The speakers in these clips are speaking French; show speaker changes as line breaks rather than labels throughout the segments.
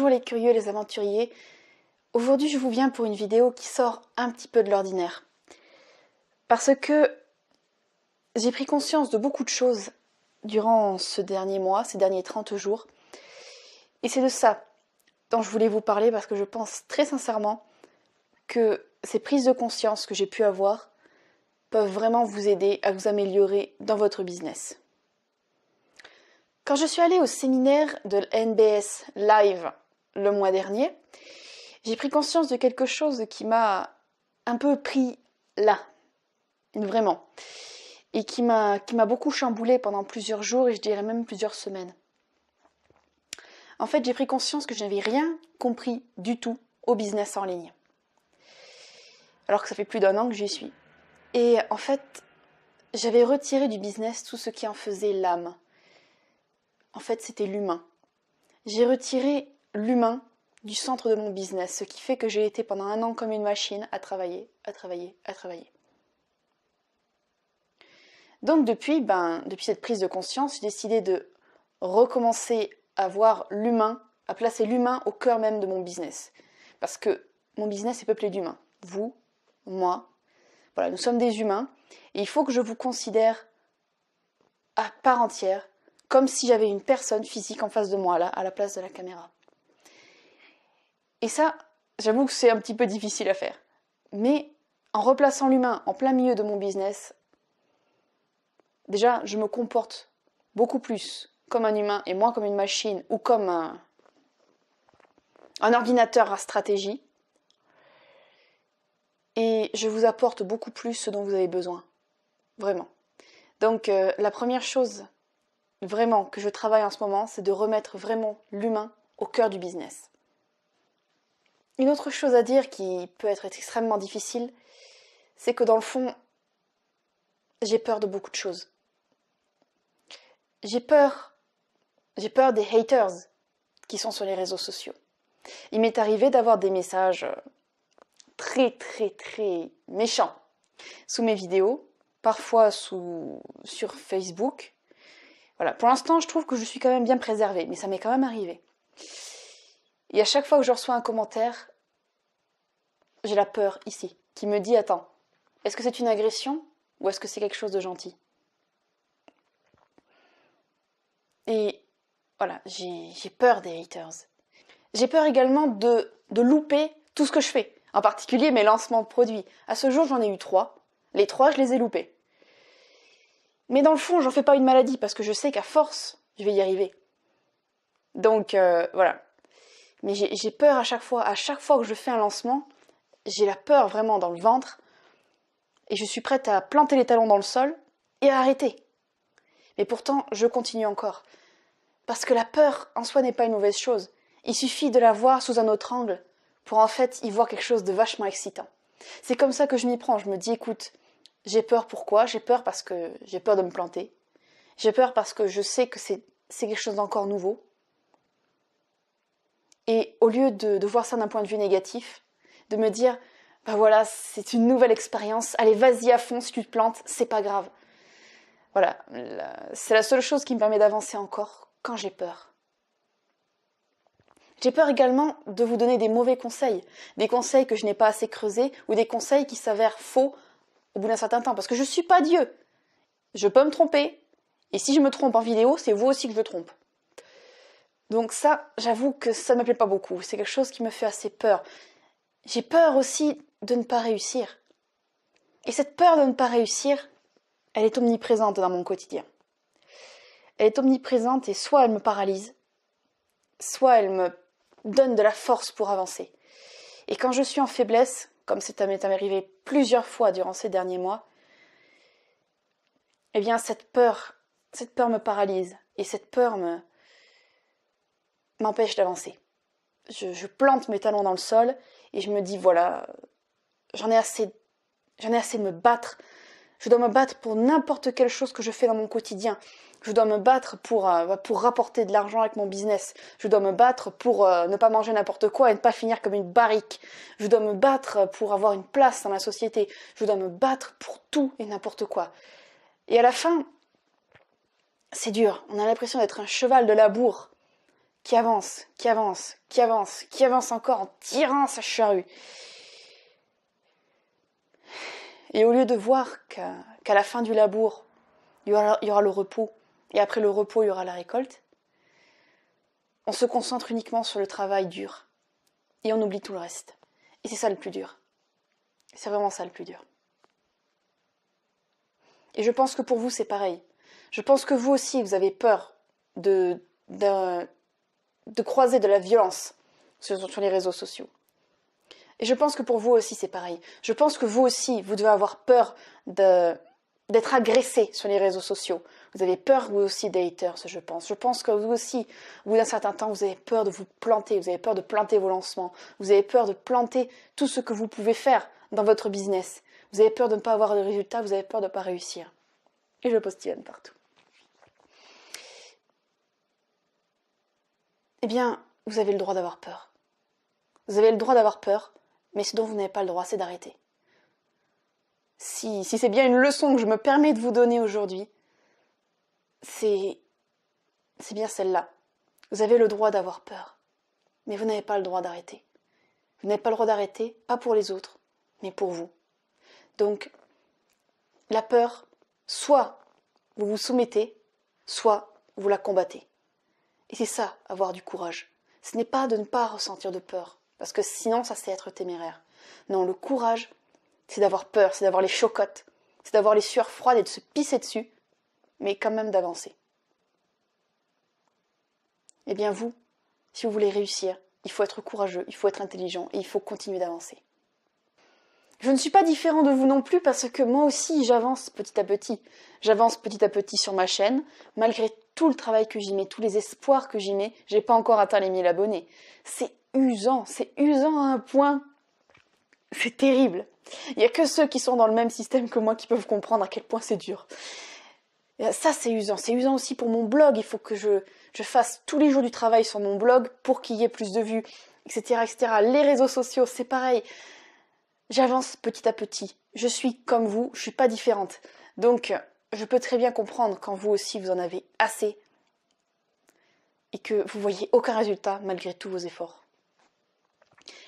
Bonjour les curieux, les aventuriers. Aujourd'hui, je vous viens pour une vidéo qui sort un petit peu de l'ordinaire. Parce que j'ai pris conscience de beaucoup de choses durant ce dernier mois, ces derniers 30 jours. Et c'est de ça dont je voulais vous parler parce que je pense très sincèrement que ces prises de conscience que j'ai pu avoir peuvent vraiment vous aider à vous améliorer dans votre business. Quand je suis allée au séminaire de NBS Live le mois dernier, j'ai pris conscience de quelque chose qui m'a un peu pris là, vraiment, et qui m'a beaucoup chamboulée pendant plusieurs jours et je dirais même plusieurs semaines. En fait, j'ai pris conscience que je n'avais rien compris du tout au business en ligne. Alors que ça fait plus d'1 an que j'y suis. Et en fait, j'avais retiré du business tout ce qui en faisait l'âme. En fait, c'était l'humain. J'ai retiré l'humain du centre de mon business, ce qui fait que j'ai été pendant 1 an comme une machine à travailler. Donc depuis cette prise de conscience, j'ai décidé de recommencer à voir l'humain, à placer l'humain au cœur même de mon business. Parce que mon business est peuplé d'humains. Vous, moi, voilà, nous sommes des humains et il faut que je vous considère à part entière, comme si j'avais une personne physique en face de moi, là, à la place de la caméra. Et ça, j'avoue que c'est un petit peu difficile à faire. Mais en replaçant l'humain en plein milieu de mon business, déjà, je me comporte beaucoup plus comme un humain et moins comme une machine ou comme un ordinateur à stratégie. Et je vous apporte beaucoup plus ce dont vous avez besoin. Vraiment. Donc, la première chose vraiment que je travaille en ce moment, c'est de remettre vraiment l'humain au cœur du business. Une autre chose à dire qui peut être extrêmement difficile, c'est que dans le fond, j'ai peur de beaucoup de choses. J'ai peur des haters qui sont sur les réseaux sociaux. Il m'est arrivé d'avoir des messages très méchants sous mes vidéos, parfois sur Facebook. Voilà. Pour l'instant, je trouve que je suis quand même bien préservée, mais ça m'est quand même arrivé. Et à chaque fois que je reçois un commentaire, j'ai la peur ici, qui me dit « Attends, est-ce que c'est une agression ou est-ce que c'est quelque chose de gentil ?» Et voilà, j'ai peur des haters. J'ai peur également de louper tout ce que je fais, en particulier mes lancements de produits. À ce jour, j'en ai eu 3. Les 3, je les ai loupés. Mais dans le fond, j'en fais pas une maladie parce que je sais qu'à force, je vais y arriver. Donc voilà. Mais j'ai peur à chaque fois que je fais un lancement, j'ai la peur vraiment dans le ventre et je suis prête à planter les talons dans le sol et à arrêter. Mais pourtant, je continue encore. Parce que la peur en soi n'est pas une mauvaise chose. Il suffit de la voir sous un autre angle pour en fait y voir quelque chose de vachement excitant. C'est comme ça que je m'y prends. Je me dis, écoute, j'ai peur pourquoi ? J'ai peur parce que j'ai peur de me planter. J'ai peur parce que je sais que c'est quelque chose d'encore nouveau. Et au lieu de voir ça d'un point de vue négatif, de me dire, bah voilà, c'est une nouvelle expérience, allez, vas-y à fond, si tu te plantes, c'est pas grave. Voilà, c'est la seule chose qui me permet d'avancer encore quand j'ai peur. J'ai peur également de vous donner des mauvais conseils, des conseils que je n'ai pas assez creusés ou des conseils qui s'avèrent faux au bout d'un certain temps, parce que je ne suis pas Dieu. Je peux me tromper, et si je me trompe en vidéo, c'est vous aussi que je trompe. Donc ça, j'avoue que ça ne me plaît pas beaucoup, c'est quelque chose qui me fait assez peur. J'ai peur aussi de ne pas réussir. Et cette peur de ne pas réussir, elle est omniprésente dans mon quotidien. Elle est omniprésente et soit elle me paralyse, soit elle me donne de la force pour avancer. Et quand je suis en faiblesse, comme ça m'est arrivé plusieurs fois durant ces derniers mois, eh bien cette peur me paralyse et cette peur m'empêche d'avancer. Je plante mes talons dans le sol et je me dis voilà, j'en ai assez de me battre. Je dois me battre pour n'importe quelle chose que je fais dans mon quotidien. Je dois me battre pour rapporter de l'argent avec mon business. Je dois me battre pour ne pas manger n'importe quoi et ne pas finir comme une barrique. Je dois me battre pour avoir une place dans la société. Je dois me battre pour tout et n'importe quoi. Et à la fin, c'est dur. On a l'impression d'être un cheval de labour qui avance, qui avance, qui avance, qui avance encore en tirant sa charrue. Et au lieu de voir qu'à la fin du labour, il y aura le repos, et après le repos, il y aura la récolte, on se concentre uniquement sur le travail dur, et on oublie tout le reste. Et c'est ça le plus dur. C'est vraiment ça le plus dur. Et je pense que pour vous, c'est pareil. Je pense que vous aussi, vous avez peur de croiser de la violence sur les réseaux sociaux. Et je pense que pour vous aussi, c'est pareil. Je pense que vous aussi, vous devez avoir peur d'être agressé sur les réseaux sociaux. Vous avez peur, vous aussi, des haters, je pense. Je pense que vous aussi, au bout d'un certain temps, vous avez peur de vous planter. Vous avez peur de planter vos lancements. Vous avez peur de planter tout ce que vous pouvez faire dans votre business. Vous avez peur de ne pas avoir de résultats. Vous avez peur de ne pas réussir. Et je postillonne partout. Eh bien, vous avez le droit d'avoir peur. Vous avez le droit d'avoir peur, mais ce dont vous n'avez pas le droit, c'est d'arrêter. Si c'est bien une leçon que je me permets de vous donner aujourd'hui, c'est bien celle-là. Vous avez le droit d'avoir peur, mais vous n'avez pas le droit d'arrêter. Vous n'avez pas le droit d'arrêter, pas pour les autres, mais pour vous. Donc, la peur, soit vous vous soumettez, soit vous la combattez. Et c'est ça, avoir du courage. Ce n'est pas de ne pas ressentir de peur, parce que sinon, ça c'est être téméraire. Non, le courage, c'est d'avoir peur, c'est d'avoir les chocottes, c'est d'avoir les sueurs froides et de se pisser dessus, mais quand même d'avancer. Eh bien vous, si vous voulez réussir, il faut être courageux, il faut être intelligent et il faut continuer d'avancer. Je ne suis pas différent de vous non plus parce que moi aussi j'avance petit à petit. J'avance petit à petit sur ma chaîne, malgré tout le travail que j'y mets, tous les espoirs que j'y mets, j'ai pas encore atteint les 1000 abonnés. C'est usant à un point. C'est terrible. Il n'y a que ceux qui sont dans le même système que moi qui peuvent comprendre à quel point c'est dur. Et ça, c'est usant. C'est usant aussi pour mon blog. Il faut que je fasse tous les jours du travail sur mon blog pour qu'il y ait plus de vues, etc., etc. Les réseaux sociaux, c'est pareil. J'avance petit à petit. Je suis comme vous, je suis pas différente. Donc, je peux très bien comprendre quand vous aussi vous en avez assez et que vous voyez aucun résultat malgré tous vos efforts.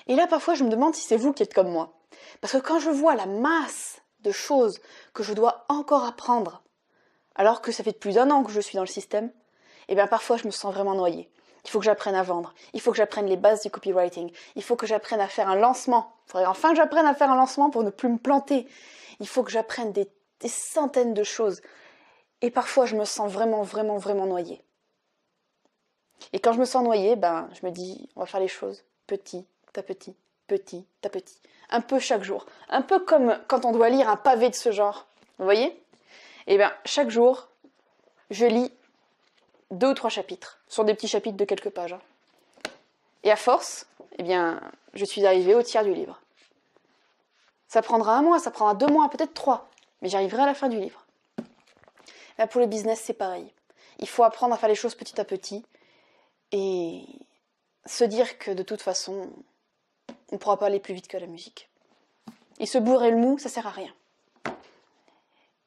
Et là, parfois, je me demande si c'est vous qui êtes comme moi. Parce que quand je vois la masse de choses que je dois encore apprendre, alors que ça fait plus d'1 an que je suis dans le système, eh bien parfois je me sens vraiment noyée. Il faut que j'apprenne à vendre, il faut que j'apprenne les bases du copywriting, il faut que j'apprenne à faire un lancement. Il faudrait enfin que j'apprenne à faire un lancement pour ne plus me planter. Il faut que j'apprenne des centaines de choses. Et parfois je me sens vraiment noyée. Et quand je me sens noyée, je me dis, on va faire les choses petit à petit, petit à petit. Un peu chaque jour. Un peu comme quand on doit lire un pavé de ce genre. Vous voyez ? Et bien, chaque jour, je lis 2 ou 3 chapitres, sur des petits chapitres de quelques pages. Et à force, eh bien, je suis arrivée au tiers du livre. Ça prendra 1 mois, ça prendra 2 mois, peut-être 3, mais j'arriverai à la fin du livre. Là, pour le business, c'est pareil. Il faut apprendre à faire les choses petit à petit et se dire que de toute façon, on ne pourra pas aller plus vite que la musique. Et se bourrer le mou, ça sert à rien.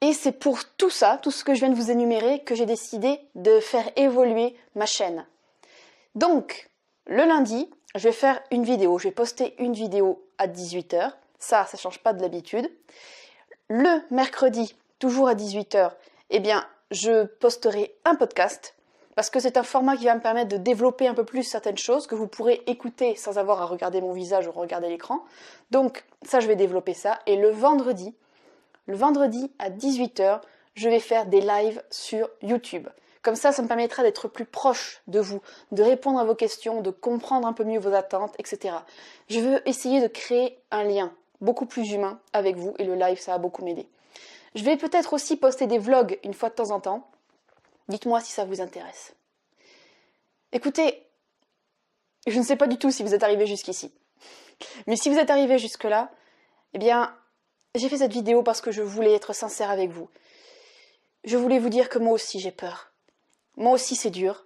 Et c'est pour tout ça, tout ce que je viens de vous énumérer, que j'ai décidé de faire évoluer ma chaîne. Donc, le lundi, je vais faire une vidéo. Je vais poster une vidéo à 18h. Ça ne change pas de l'habitude. Le mercredi, toujours à 18h, eh bien, je posterai un podcast parce que c'est un format qui va me permettre de développer un peu plus certaines choses que vous pourrez écouter sans avoir à regarder mon visage ou regarder l'écran. Donc, ça, je vais développer ça. Et le vendredi à 18h, je vais faire des lives sur YouTube. Comme ça me permettra d'être plus proche de vous, de répondre à vos questions, de comprendre un peu mieux vos attentes, etc. Je veux essayer de créer un lien beaucoup plus humain avec vous et le live, ça va beaucoup m'aider. Je vais peut-être aussi poster des vlogs une fois de temps en temps. Dites-moi si ça vous intéresse. Écoutez, je ne sais pas du tout si vous êtes arrivé jusqu'ici. Mais si vous êtes arrivé jusque-là, eh bien, j'ai fait cette vidéo parce que je voulais être sincère avec vous. Je voulais vous dire que moi aussi j'ai peur. Moi aussi c'est dur.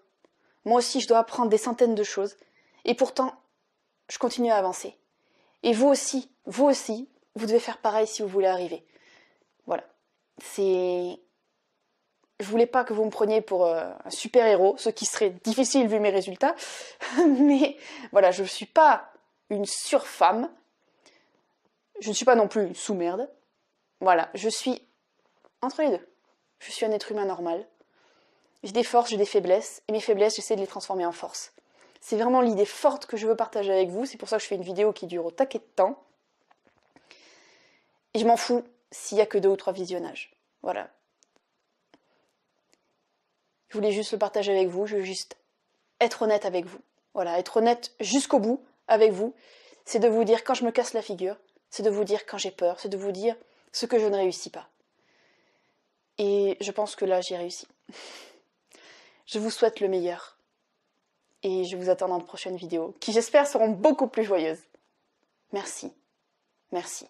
Moi aussi je dois apprendre des centaines de choses. Et pourtant, je continue à avancer. Et vous aussi, vous devez faire pareil si vous voulez arriver. Voilà. C'est je voulais pas que vous me preniez pour un super-héros, ce qui serait difficile vu mes résultats. Mais voilà, je ne suis pas une surfemme. Je ne suis pas non plus une sous-merde. Voilà, je suis entre les deux. Je suis un être humain normal. J'ai des forces, j'ai des faiblesses. Et mes faiblesses, j'essaie de les transformer en force. C'est vraiment l'idée forte que je veux partager avec vous. C'est pour ça que je fais une vidéo qui dure au taquet de temps. Et je m'en fous s'il n'y a que 2 ou 3 visionnages. Voilà. Je voulais juste le partager avec vous. Je veux juste être honnête avec vous. Voilà, être honnête jusqu'au bout avec vous. C'est de vous dire quand je me casse la figure. C'est de vous dire quand j'ai peur. C'est de vous dire ce que je ne réussis pas. Et je pense que là, j'ai réussi. Je vous souhaite le meilleur. Et je vous attends dans de prochaines vidéos, qui j'espère seront beaucoup plus joyeuses. Merci. Merci.